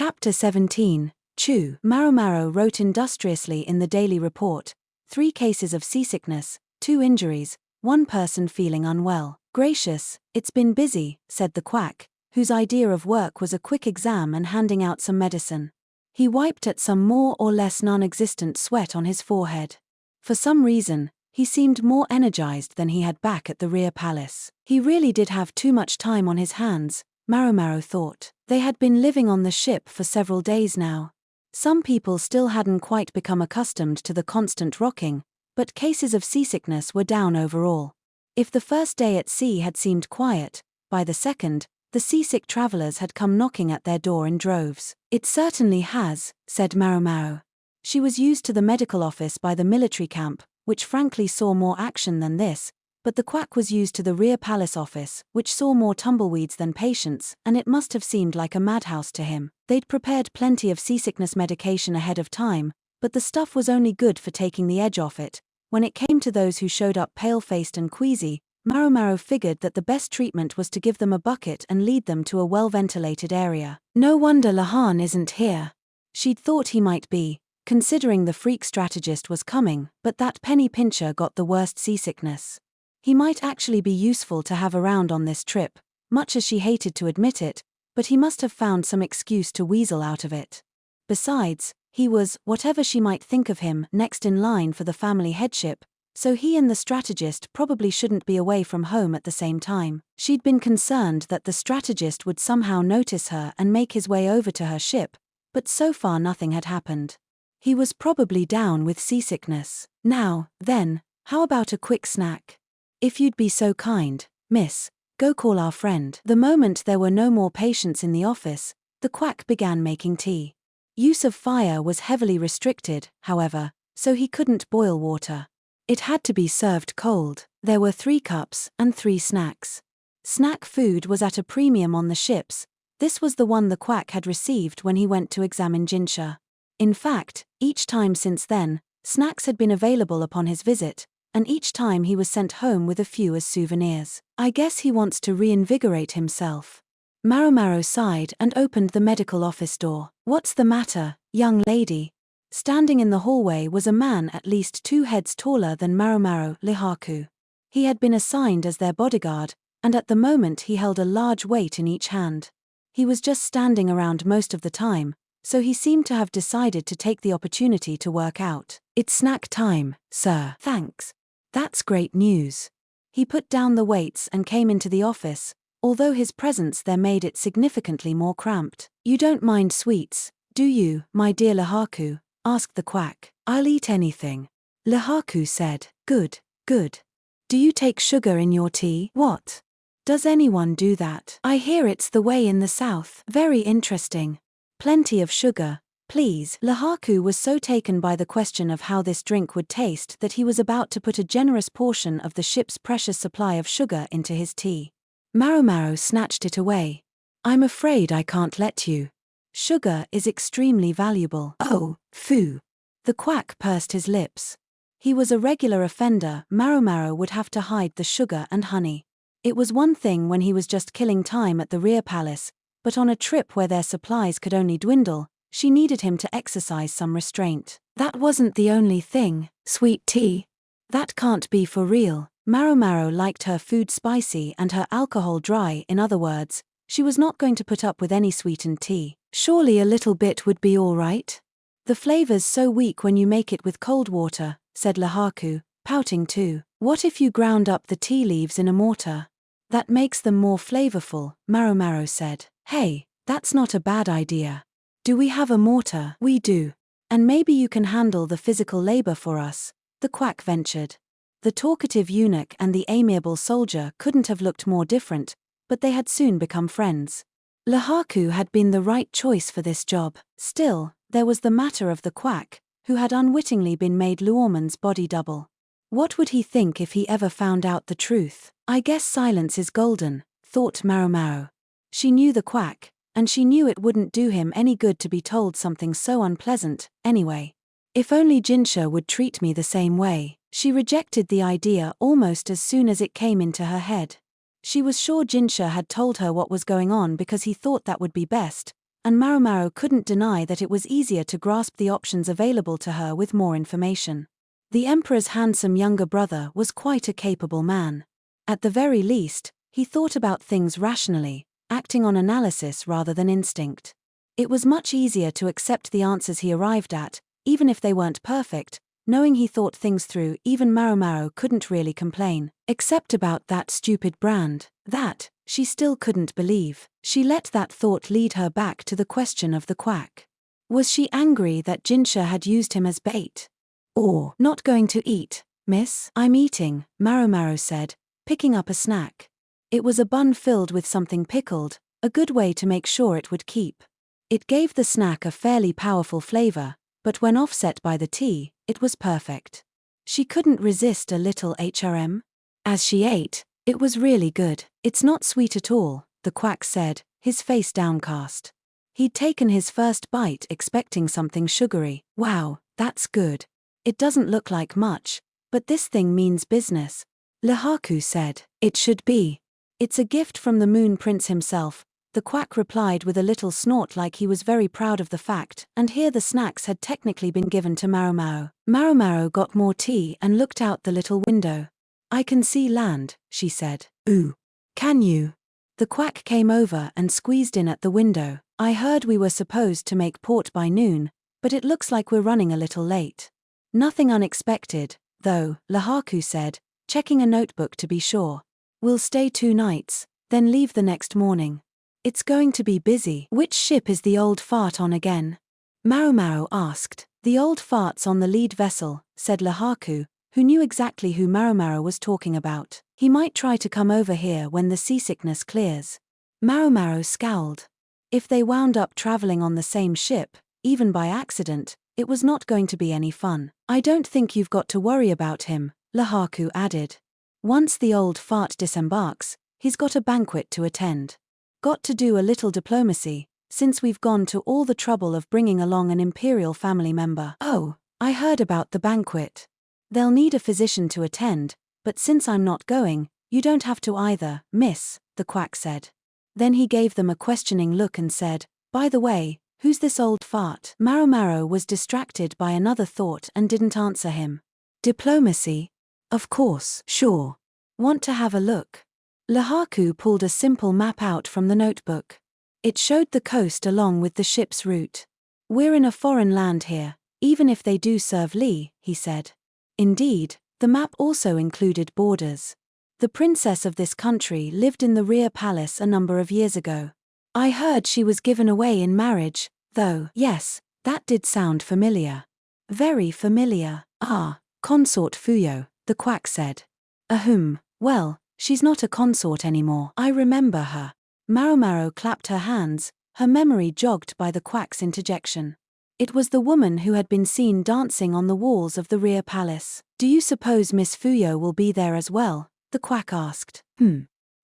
Chapter 17. Chu. Maomao wrote industriously in the daily report, 3 cases of seasickness, 2 injuries, 1 person feeling unwell. Gracious, it's been busy, said the quack, whose idea of work was a quick exam and handing out some medicine. He wiped at some more or less non-existent sweat on his forehead. For some reason, he seemed more energized than he had back at the rear palace. He really did have too much time on his hands, Maomao thought. They had been living on the ship for several days now. Some people still hadn't quite become accustomed to the constant rocking, but cases of seasickness were down overall. If the first day at sea had seemed quiet, by the second, the seasick travelers had come knocking at their door in droves. It certainly has, said Maomao. She was used to the medical office by the military camp, which frankly saw more action than this, but the quack was used to the rear palace office, which saw more tumbleweeds than patients, and it must have seemed like a madhouse to him. They'd prepared plenty of seasickness medication ahead of time, but the stuff was only good for taking the edge off it. When it came to those who showed up pale-faced and queasy, Maomao figured that the best treatment was to give them a bucket and lead them to a well-ventilated area. No wonder Lahan isn't here. She'd thought he might be, considering the freak strategist was coming, but that penny pincher got the worst seasickness. He might actually be useful to have around on this trip, much as she hated to admit it, but he must have found some excuse to weasel out of it. Besides, he was, whatever she might think of him, next in line for the family headship, so he and the strategist probably shouldn't be away from home at the same time. She'd been concerned that the strategist would somehow notice her and make his way over to her ship, but so far nothing had happened. He was probably down with seasickness. Now, then, how about a quick snack? If you'd be so kind, miss, go call our friend. The moment there were no more patients in the office, the quack began making tea. Use of fire was heavily restricted, however, so he couldn't boil water. It had to be served cold. There were 3 cups and 3 snacks. Snack food was at a premium on the ships. This was the one the quack had received when he went to examine Jinshi. In fact, each time since then, snacks had been available upon his visit, and each time he was sent home with a few as souvenirs. I guess he wants to reinvigorate himself. Maomao sighed and opened the medical office door. What's the matter, young lady? Standing in the hallway was a man at least 2 heads taller than Maomao, Lihaku. He had been assigned as their bodyguard, and at the moment he held a large weight in each hand. He was just standing around most of the time, so he seemed to have decided to take the opportunity to work out. It's snack time, sir. Thanks. That's great news. He put down the weights and came into the office, although his presence there made it significantly more cramped. You don't mind sweets, do you, my dear Lihaku? Asked the quack. I'll eat anything. Lihaku said. Good, good. Do you take sugar in your tea? What? Does anyone do that? I hear it's the way in the south. Very interesting. Plenty of sugar, please. Lihaku was so taken by the question of how this drink would taste that he was about to put a generous portion of the ship's precious supply of sugar into his tea. Maomao snatched it away. I'm afraid I can't let you. Sugar is extremely valuable. Oh, phoo. The quack pursed his lips. He was a regular offender. Maomao would have to hide the sugar and honey. It was one thing when he was just killing time at the rear palace, but on a trip where their supplies could only dwindle, she needed him to exercise some restraint. That wasn't the only thing. Sweet tea? That can't be for real. Maomao liked her food spicy and her alcohol dry. In other words, she was not going to put up with any sweetened tea. Surely a little bit would be all right? The flavor's so weak when you make it with cold water, said Lihaku, pouting too. What if you ground up the tea leaves in a mortar? That makes them more flavorful, Maomao said. Hey, that's not a bad idea. Do we have a mortar? We do. And maybe you can handle the physical labor for us, the quack ventured. The talkative eunuch and the amiable soldier couldn't have looked more different, but they had soon become friends. Lihaku had been the right choice for this job. Still, there was the matter of the quack, who had unwittingly been made Luorman's body double. What would he think if he ever found out the truth? I guess silence is golden, thought Maomao. She knew the quack, and she knew it wouldn't do him any good to be told something so unpleasant, anyway. If only Jinshi would treat me the same way. She rejected the idea almost as soon as it came into her head. She was sure Jinshi had told her what was going on because he thought that would be best, and Maomao couldn't deny that it was easier to grasp the options available to her with more information. The emperor's handsome younger brother was quite a capable man. At the very least, he thought about things rationally, acting on analysis rather than instinct. It was much easier to accept the answers he arrived at, even if they weren't perfect. Knowing he thought things through, even Maomao couldn't really complain, except about that stupid brand. That, she still couldn't believe. She let that thought lead her back to the question of the quack. Was she angry that Jinshi had used him as bait? Or, not going to eat, miss? I'm eating, Maomao said, picking up a snack. It was a bun filled with something pickled, a good way to make sure it would keep. It gave the snack a fairly powerful flavor, but when offset by the tea, it was perfect. She couldn't resist a little HRM. As she ate, it was really good. It's not sweet at all, the quack said, his face downcast. He'd taken his first bite expecting something sugary. Wow, that's good. It doesn't look like much, but this thing means business. Lehaku said. It should be. It's a gift from the Moon Prince himself, the quack replied with a little snort like he was very proud of the fact, and here the snacks had technically been given to Maomao. Maomao got more tea and looked out the little window. I can see land, she said. Ooh. Can you? The quack came over and squeezed in at the window. I heard we were supposed to make port by noon, but it looks like we're running a little late. Nothing unexpected, though, Lehaku said, checking a notebook to be sure. We'll stay 2 nights, then leave the next morning. It's going to be busy. Which ship is the old fart on again? Maomao asked. The old fart's on the lead vessel, said Lehaku, who knew exactly who Maomao was talking about. He might try to come over here when the seasickness clears. Maomao scowled. If they wound up traveling on the same ship, even by accident, it was not going to be any fun. I don't think you've got to worry about him, Lehaku added. Once the old fart disembarks, he's got a banquet to attend. Got to do a little diplomacy, since we've gone to all the trouble of bringing along an imperial family member. Oh, I heard about the banquet. They'll need a physician to attend, but since I'm not going, you don't have to either, miss, the quack said. Then he gave them a questioning look and said, by the way, who's this old fart? Maomao was distracted by another thought and didn't answer him. Diplomacy? Of course, sure. Want to have a look? Lehaku pulled a simple map out from the notebook. It showed the coast along with the ship's route. We're in a foreign land here, even if they do serve Li, he said. Indeed, the map also included borders. The princess of this country lived in the rear palace a number of years ago. I heard she was given away in marriage, though. Yes, that did sound familiar. Very familiar. Ah, consort Fuyo, the quack said. Ahem, well, she's not a consort anymore. I remember her. Maomao clapped her hands, her memory jogged by the quack's interjection. It was the woman who had been seen dancing on the walls of the rear palace. Do you suppose Miss Fuyo will be there as well? The quack asked.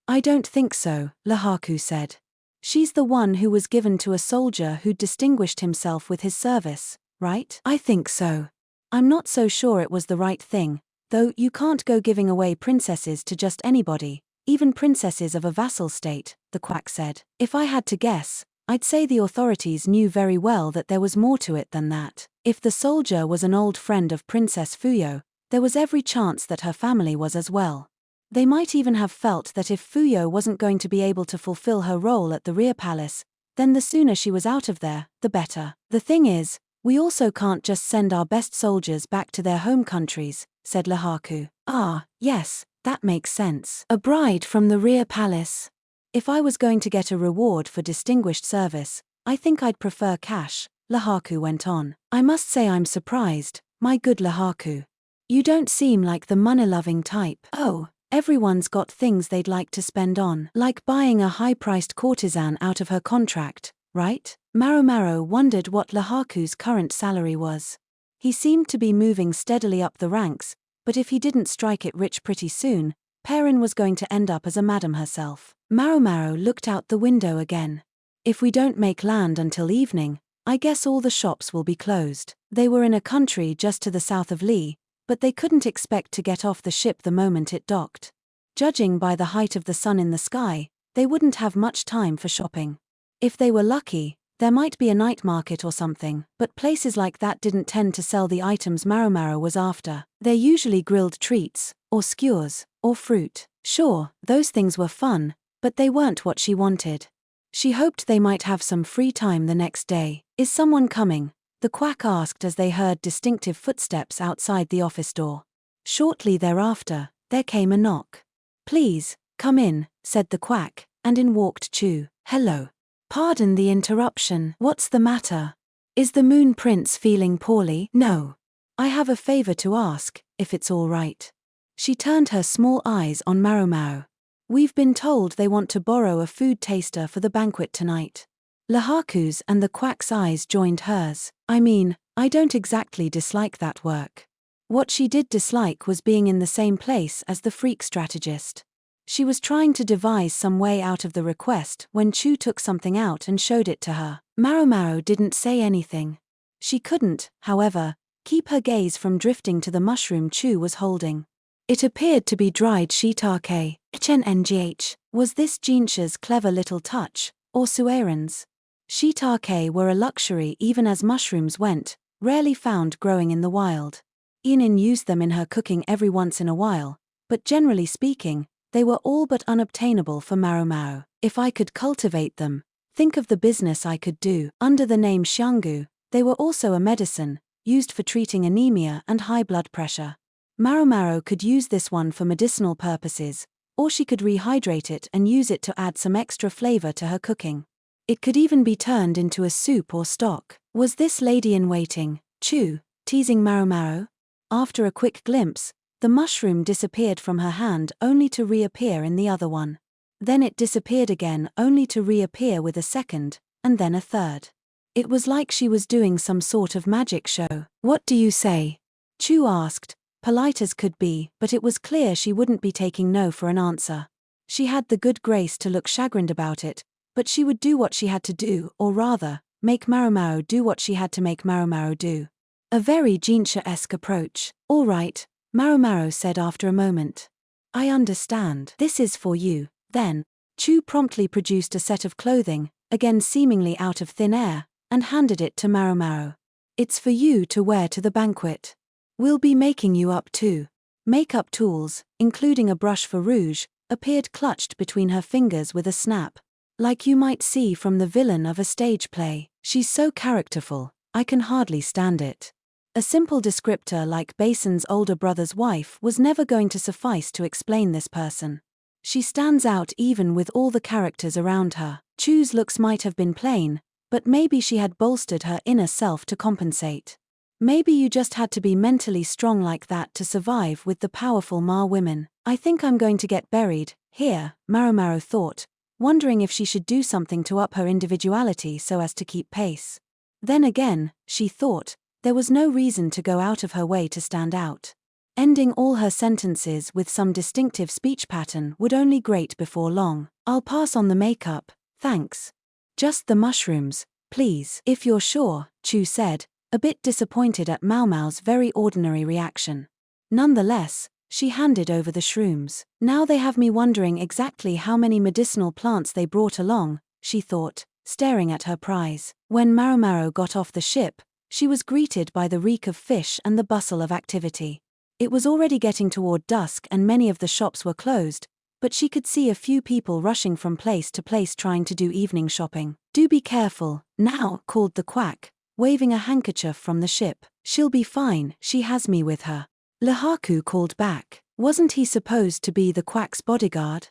I don't think so, Lehaku said. She's the one who was given to a soldier who'd distinguished himself with his service, right? I think so. I'm not so sure it was the right thing, though you can't go giving away princesses to just anybody, even princesses of a vassal state, the quack said. If I had to guess, I'd say the authorities knew very well that there was more to it than that. If the soldier was an old friend of Princess Fuyo, there was every chance that her family was as well. They might even have felt that if Fuyo wasn't going to be able to fulfill her role at the rear palace, then the sooner she was out of there, the better. The thing is, we also can't just send our best soldiers back to their home countries, said Lehaku. Ah, yes, that makes sense. A bride from the rear palace. If I was going to get a reward for distinguished service, I think I'd prefer cash, Lehaku went on. I must say I'm surprised, my good Lehaku. You don't seem like the money-loving type. Oh, everyone's got things they'd like to spend on, like buying a high-priced courtesan out of her contract, right? Maomao wondered what Lehaku's current salary was. He seemed to be moving steadily up the ranks, but if he didn't strike it rich pretty soon, Perrin was going to end up as a madam herself. Maomao looked out the window again. If we don't make land until evening, I guess all the shops will be closed. They were in a country just to the south of Li, but they couldn't expect to get off the ship the moment it docked. Judging by the height of the sun in the sky, they wouldn't have much time for shopping. If they were lucky, There might be a night market or something, but places like that didn't tend to sell the items Maomao was after. They're usually grilled treats, or skewers, or fruit. Sure, those things were fun, but they weren't what she wanted. She hoped they might have some free time the next day. Is someone coming? The quack asked as they heard distinctive footsteps outside the office door. Shortly thereafter, there came a knock. Please, come in, said the quack, and in walked Chu. Hello. Pardon the interruption. What's the matter? Is the Moon Prince feeling poorly? No. I have a favor to ask, if it's all right. She turned her small eyes on Maomao. We've been told they want to borrow a food taster for the banquet tonight. Lahaku's and the quack's eyes joined hers. I mean, I don't exactly dislike that work. What she did dislike was being in the same place as the freak strategist. She was trying to devise some way out of the request when Chu took something out and showed it to her. Maomao didn't say anything. She couldn't, however, keep her gaze from drifting to the mushroom Chu was holding. It appeared to be dried shiitake. HNNGH. Was this Jinshi's clever little touch, or Sueren's? Shiitake were a luxury even as mushrooms went, rarely found growing in the wild. Inin used them in her cooking every once in a while, but generally speaking, they were all but unobtainable for Maomao. If I could cultivate them, think of the business I could do. Under the name xianggu, they were also a medicine, used for treating anemia and high blood pressure. Maomao could use this one for medicinal purposes, or she could rehydrate it and use it to add some extra flavor to her cooking. It could even be turned into a soup or stock. Was this lady-in-waiting, Chu, teasing Maomao? After a quick glimpse, the mushroom disappeared from her hand only to reappear in the other one. Then it disappeared again only to reappear with a second, and then a third. It was like she was doing some sort of magic show. What do you say? Chu asked, polite as could be, but it was clear she wouldn't be taking no for an answer. She had the good grace to look chagrined about it, but she would do what she had to do, or rather, make Maomao do what she had to make Maomao do. A very Jinshi-esque approach. All right, Maomao said after a moment. I understand. This is for you, then. Chu promptly produced a set of clothing, again seemingly out of thin air, and handed it to Maomao. It's for you to wear to the banquet. We'll be making you up too. Makeup tools, including a brush for rouge, appeared clutched between her fingers with a snap. Like you might see from the villain of a stage play. She's so characterful, I can hardly stand it. A simple descriptor like Basin's older brother's wife was never going to suffice to explain this person. She stands out even with all the characters around her. Chu's looks might have been plain, but maybe she had bolstered her inner self to compensate. Maybe you just had to be mentally strong like that to survive with the powerful Ma women. I think I'm going to get buried here, Maomao thought, wondering if she should do something to up her individuality so as to keep pace. Then again, she thought, there was no reason to go out of her way to stand out. Ending all her sentences with some distinctive speech pattern would only grate before long. I'll pass on the makeup, thanks. Just the mushrooms, please. If you're sure, Chu said, a bit disappointed at Maomao's very ordinary reaction. Nonetheless, she handed over the shrooms. Now they have me wondering exactly how many medicinal plants they brought along, she thought, staring at her prize. When Maomao got off the ship, she was greeted by the reek of fish and the bustle of activity. It was already getting toward dusk and many of the shops were closed, but she could see a few people rushing from place to place trying to do evening shopping. Do be careful, now, called the quack, waving a handkerchief from the ship. She'll be fine, she has me with her. Lahaku called back. Wasn't he supposed to be the quack's bodyguard?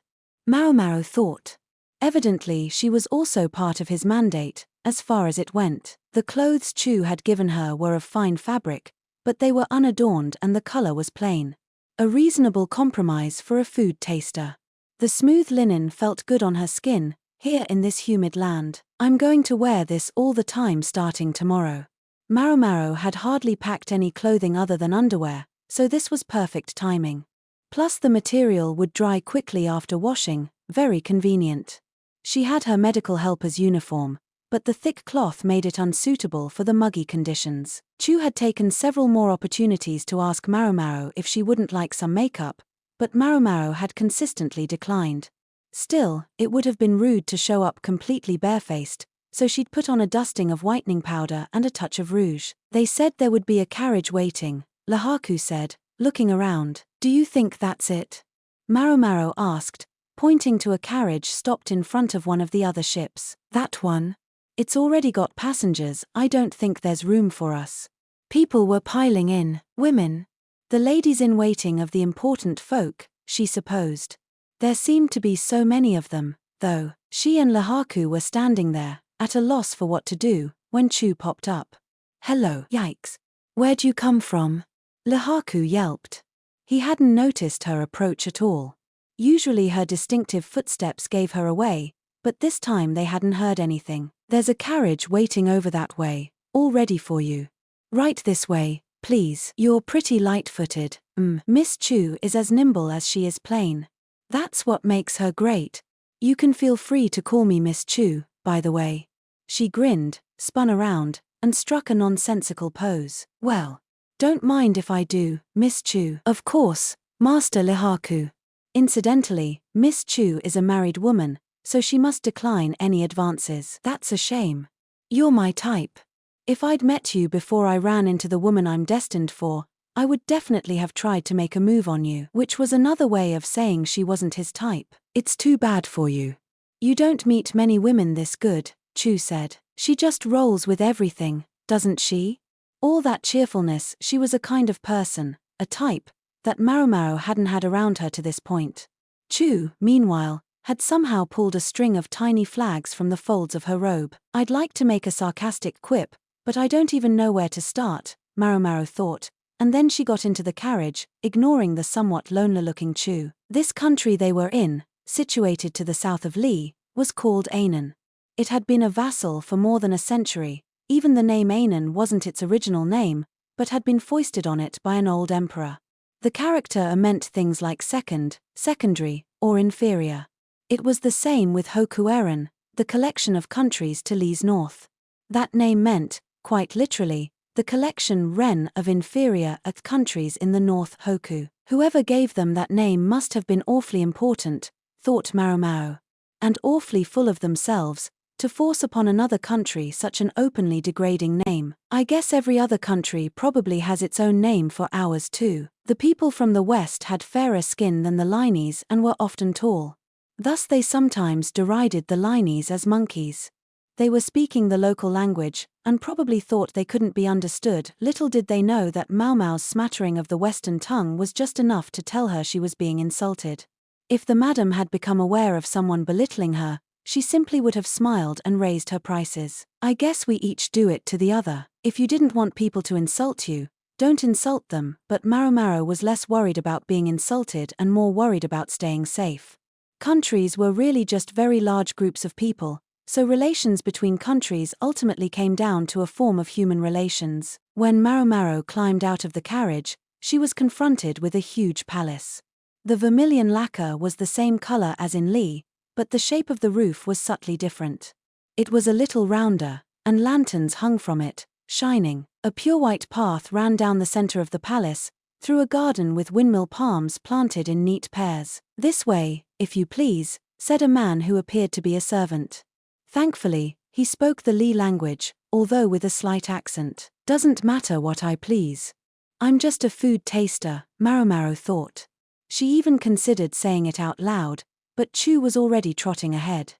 Maomao thought. Evidently she was also part of his mandate, as far as it went. The clothes Chu had given her were of fine fabric, but they were unadorned and the color was plain. A reasonable compromise for a food taster. The smooth linen felt good on her skin, here in this humid land. I'm going to wear this all the time starting tomorrow. Maomao had hardly packed any clothing other than underwear, so this was perfect timing. Plus the material would dry quickly after washing, very convenient. She had her medical helper's uniform, but the thick cloth made it unsuitable for the muggy conditions. Chu had taken several more opportunities to ask Maomao if she wouldn't like some makeup, but Maomao had consistently declined. Still, it would have been rude to show up completely barefaced, so she'd put on a dusting of whitening powder and a touch of rouge. They said there would be a carriage waiting, Lahaku said, looking around. Do you think that's it? Maomao asked, pointing to a carriage stopped in front of one of the other ships. That one? It's already got passengers, I don't think there's room for us. People were piling in, women. The ladies-in-waiting of the important folk, she supposed. There seemed to be so many of them, though. She and Lahaku were standing there, at a loss for what to do, when Chu popped up. Hello, yikes. Where'd you come from? Lahaku yelped. He hadn't noticed her approach at all. Usually her distinctive footsteps gave her away, but this time they hadn't heard anything. There's a carriage waiting over that way, all ready for you. Right this way, please. You're pretty light-footed. Miss Chu is as nimble as she is plain. That's what makes her great. You can feel free to call me Miss Chu, by the way. She grinned, spun around, and struck a nonsensical pose. Well, don't mind if I do, Miss Chu. Of course, Master Lahaku. Incidentally, Miss Chu is a married woman, so she must decline any advances. That's a shame. You're my type. If I'd met you before I ran into the woman I'm destined for, I would definitely have tried to make a move on you, which was another way of saying she wasn't his type. It's too bad for you. You don't meet many women this good, Chu said. She just rolls with everything, doesn't she? All that cheerfulness. She was a kind of person, a type, that Maomao hadn't had around her to this point. Chu, meanwhile, had somehow pulled a string of tiny flags from the folds of her robe. I'd like to make a sarcastic quip, but I don't even know where to start, Maomao thought, and then she got into the carriage, ignoring the somewhat lonely-looking Chu. This country they were in, situated to the south of Li, was called Anan. It had been a vassal for more than a century. Even the name Anan wasn't its original name, but had been foisted on it by an old emperor. The character meant things like second, secondary, or inferior. It was the same with Hokueren, the collection of countries to Li's north. That name meant, quite literally, the collection Ren of inferior countries in the north Hoku. Whoever gave them that name must have been awfully important, thought Maomao. And awfully full of themselves, to force upon another country such an openly degrading name. I guess every other country probably has its own name for ours too. The people from the west had fairer skin than the Lineys and were often tall. Thus they sometimes derided the Lineys as monkeys. They were speaking the local language, and probably thought they couldn't be understood. Little did they know that Maomao's smattering of the Western tongue was just enough to tell her she was being insulted. If the madam had become aware of someone belittling her, she simply would have smiled and raised her prices. I guess we each do it to the other. If you didn't want people to insult you, don't insult them. But Maomao was less worried about being insulted and more worried about staying safe. Countries were really just very large groups of people, so relations between countries ultimately came down to a form of human relations. When Maomao climbed out of the carriage, she was confronted with a huge palace. The vermilion lacquer was the same color as in Li, but the shape of the roof was subtly different. It was a little rounder, and lanterns hung from it, shining. A pure white path ran down the center of the palace, through a garden with windmill palms planted in neat pairs. This way, if you please, said a man who appeared to be a servant. Thankfully, he spoke the Li language, although with a slight accent. Doesn't matter what I please. I'm just a food taster, Maomao thought. She even considered saying it out loud, but Chu was already trotting ahead,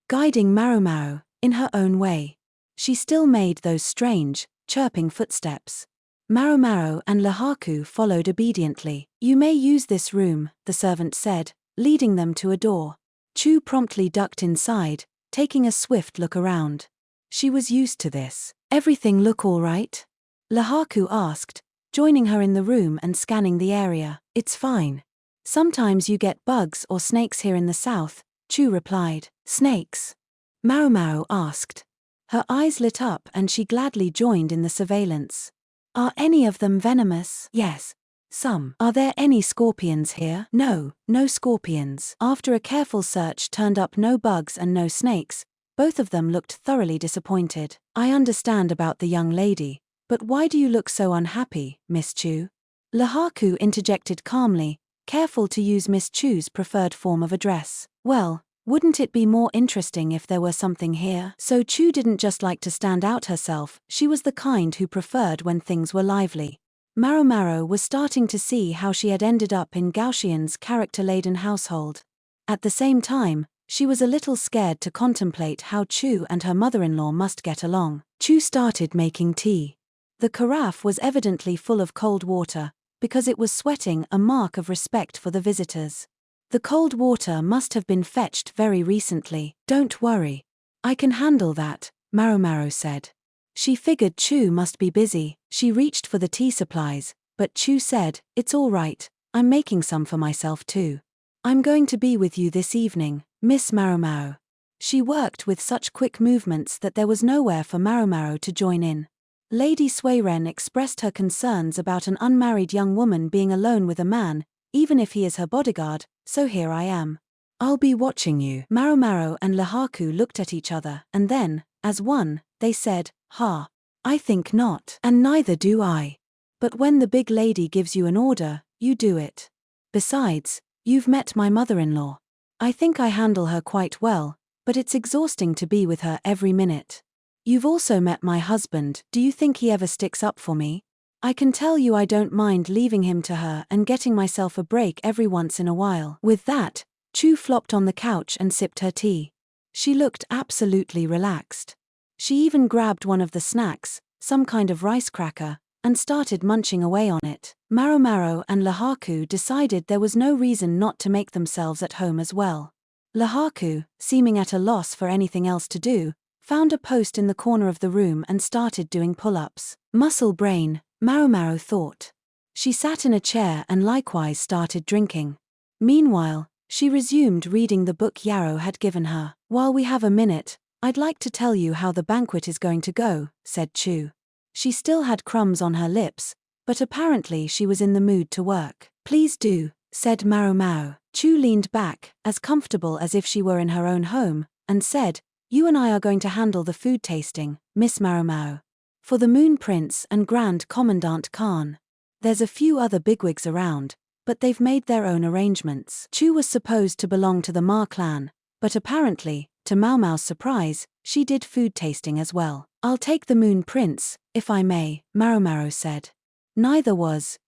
guiding Maomao, in her own way. She still made those strange, chirping footsteps. Maomao and Lahaku followed obediently. You may use this room, the servant said, leading them to a door. Chu promptly ducked inside, taking a swift look around. She was used to this. Everything look all right? Lahaku asked, joining her in the room and scanning the area. It's fine. Sometimes you get bugs or snakes here in the south, Chu replied. Snakes? Maomao asked. Her eyes lit up and she gladly joined in the surveillance. Are any of them venomous? Yes. Some. Are there any scorpions here? No, no scorpions. After a careful search turned up no bugs and no snakes, both of them looked thoroughly disappointed. I understand about the young lady, but why do you look so unhappy, Miss Chu? Lahaku interjected calmly, careful to use Miss Chu's preferred form of address. Well, Wouldn't it be more interesting if there were something here? So Chu didn't just like to stand out herself, she was the kind who preferred when things were lively. Maomao was starting to see how she had ended up in Gaoxian's character-laden household. At the same time, she was a little scared to contemplate how Chu and her mother-in-law must get along. Chu started making tea. The carafe was evidently full of cold water, because it was sweating, a mark of respect for the visitors. The cold water must have been fetched very recently. Don't worry. I can handle that, Maomao said. She figured Chu must be busy. She reached for the tea supplies, but Chu said, "It's all right, I'm making some for myself too. I'm going to be with you this evening, Miss Maomao." She worked with such quick movements that there was nowhere for Maomao to join in. Lady Suiren expressed her concerns about an unmarried young woman being alone with a man, even if he is her bodyguard, so here I am. I'll be watching you. Maomao and Lahaku looked at each other, and then, as one, they said, "Ha. I think not. And neither do I. But when the big lady gives you an order, you do it. Besides, you've met my mother-in-law. I think I handle her quite well, but it's exhausting to be with her every minute. You've also met my husband, do you think he ever sticks up for me? I can tell you I don't mind leaving him to her and getting myself a break every once in a while." With that, Chu flopped on the couch and sipped her tea. She looked absolutely relaxed. She even grabbed one of the snacks, some kind of rice cracker, and started munching away on it. Maomao and Lahaku decided there was no reason not to make themselves at home as well. Lahaku, seeming at a loss for anything else to do, found a post in the corner of the room and started doing pull-ups. Muscle brain, Maomao thought. She sat in a chair and likewise started drinking. Meanwhile, she resumed reading the book Yarrow had given her. "While we have a minute, I'd like to tell you how the banquet is going to go," said Chu. She still had crumbs on her lips, but apparently she was in the mood to work. "Please do," said Maomao. Chu leaned back, as comfortable as if she were in her own home, and said, "You and I are going to handle the food tasting, Miss Maomao. For the Moon Prince and Grand Commandant Khan. There's a few other bigwigs around, but they've made their own arrangements." Chu was supposed to belong to the Ma clan, but apparently, to Maomao's surprise, she did food tasting as well. "I'll take the Moon Prince, if I may," Maomao said. Neither was,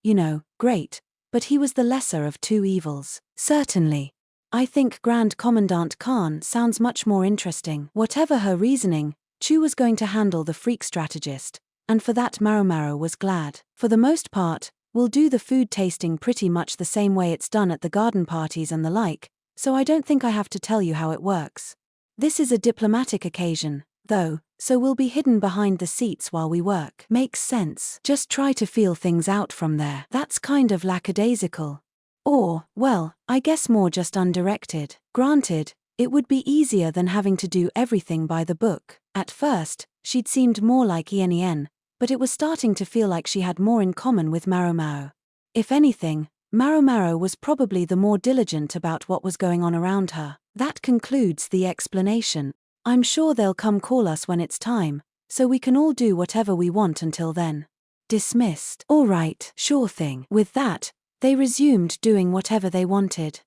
great, but he was the lesser of two evils. "Certainly. I think Grand Commandant Khan sounds much more interesting." Whatever her reasoning, Chu was going to handle the freak strategist, and for that Maomao was glad. "For the most part, we'll do the food tasting pretty much the same way it's done at the garden parties and the like, so I don't think I have to tell you how it works. This is a diplomatic occasion, though, so we'll be hidden behind the seats while we work." "Makes sense. Just try to feel things out from there." That's kind of lackadaisical. Or, well, I guess more just undirected. Granted, it would be easier than having to do everything by the book. At first, she'd seemed more like Yen, but it was starting to feel like she had more in common with Maomao. If anything, Maomao was probably the more diligent about what was going on around her. That concludes the explanation. I'm sure they'll come call us when it's time, so we can all do whatever we want until then. Dismissed. All right, sure thing. With that, they resumed doing whatever they wanted.